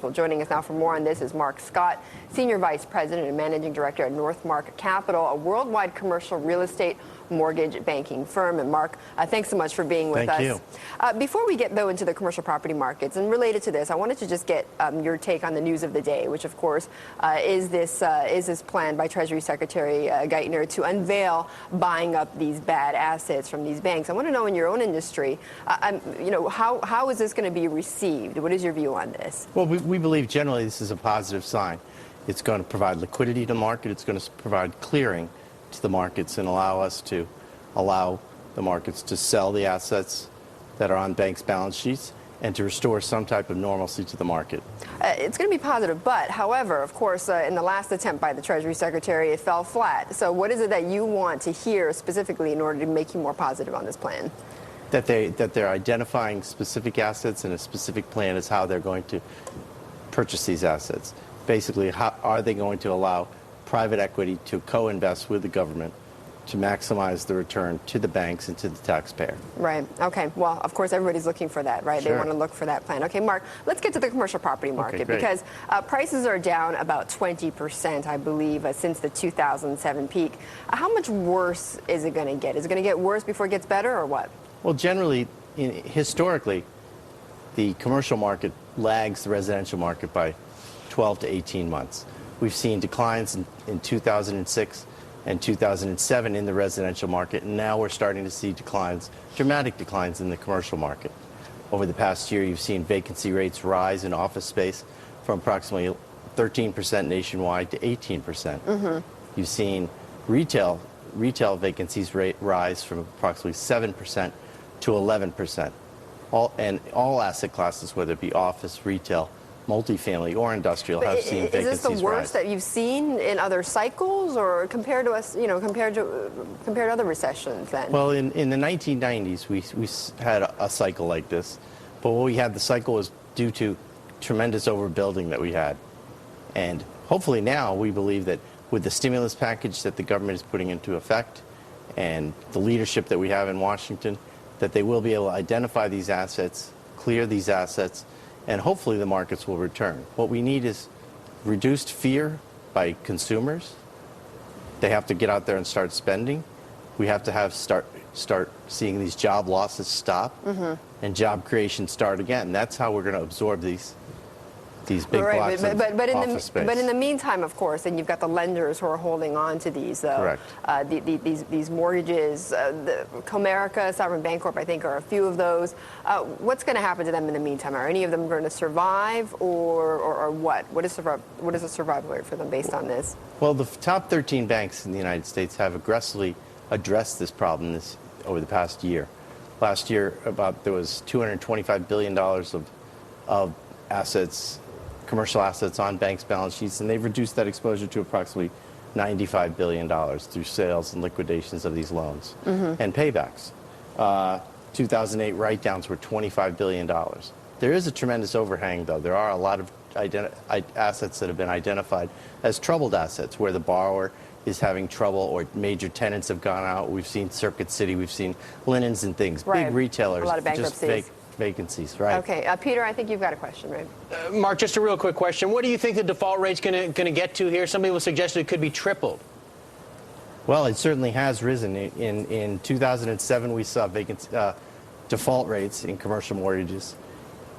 Well, joining us now for more on this is Mark Scott, Senior Vice President and Managing Director at Northmark Capital, a worldwide commercial real estate mortgage banking firm. And Mark, thanks so much for being with us. Thank you. Before we get, though, into the commercial property markets, and related to this, I wanted to just get your take on the news of the day, which, of course, is this plan by Treasury Secretary Geithner to unveil buying up these bad assets from these banks. I want to know, in your own industry, how is this going to be received? What is your view on this? Well, we believe generally this is a positive sign. It's going to provide liquidity to the market. It's going to provide clearing to the markets and allow the markets to sell the assets that are on banks' balance sheets and to restore some type of normalcy to the market. It's going to be positive, but however, of course, in the last attempt by the Treasury Secretary, it fell flat. So what is it that you want to hear specifically in order to make you more positive on this plan? That they're identifying specific assets, and a specific plan is how they're going to purchase these assets. Basically, how are they going to allow private equity to co-invest with the government to maximize the return to the banks and to the taxpayer? Right. Okay. Well, of course, everybody's looking for that, right? Sure. They want to look for that plan. Okay, Mark, let's get to the commercial property market, because prices are down about 20%, I believe, since the 2007 peak. How much worse is it going to get? Is it going to get worse before it gets better, or what? Well, generally, historically, the commercial market lags the residential market by 12 to 18 months. We've seen declines in 2006 and 2007 in the residential market, and now we're starting to see declines, dramatic declines in the commercial market. Over the past year, you've seen vacancy rates rise in office space from approximately 13% nationwide to 18%. Mm-hmm. You've seen retail vacancies rate rise from approximately 7% to 11%. All asset classes, whether it be office, retail, multifamily, or industrial, have seen vacancies rise. Is this the worst that you've seen in other cycles, or compared to other recessions then? Well, in the 1990s, we had a cycle like this, but what we had, the cycle was due to tremendous overbuilding that we had. And hopefully now we believe that with the stimulus package that the government is putting into effect and the leadership that we have in Washington, that they will be able to identify these assets, clear these assets, and hopefully the markets will return. What we need is reduced fear by consumers. They have to get out there and start spending. We have to start seeing these job losses stop, and job creation start again. That's how we're going to absorb these big blocks of office space. But in the meantime, of course, and you've got the lenders who are holding on to these these mortgages. Comerica, Sovereign Bancorp, I think, are a few of those. What's going to happen to them in the meantime? Are any of them going to survive, or what? What is the survival rate for them based on this? Well, the top 13 banks in the United States have aggressively addressed this problem over the past year. Last year, there was $225 billion of assets, commercial assets on banks' balance sheets, and they've reduced that exposure to approximately $95 billion through sales and liquidations of these loans and paybacks. 2008 write-downs were $25 billion. There is a tremendous overhang, though. There are a lot of assets that have been identified as troubled assets, where the borrower is having trouble or major tenants have gone out. We've seen Circuit City, we've seen Linens and things, big retailers, a lot of bankruptcies. Just vacancies, right? Okay, Peter, I think you've got a question, right? Mark, just a real quick question. What do you think the default rate's going to get to here? Some people suggested it could be tripled. Well, it certainly has risen. In 2007, we saw default rates in commercial mortgages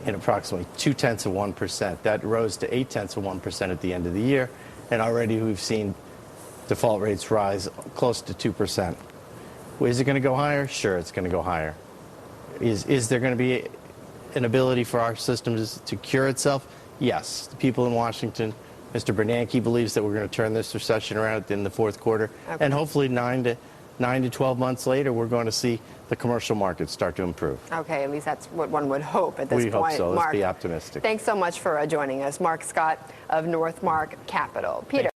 in approximately 0.2%. That rose to 0.8% at the end of the year, and already we've seen default rates rise close to 2%. Is it going to go higher? Sure, it's going to go higher. Is there going to be an ability for our system to cure itself? Yes. The people in Washington, Mr. Bernanke believes that we're going to turn this recession around in the fourth quarter, and hopefully 9 to 12 months later, we're going to see the commercial market start to improve. Okay, at least that's what one would hope at this point. We hope so. Mark, let's be optimistic. Thanks so much for joining us. Mark Scott of Northmark Capital. Peter.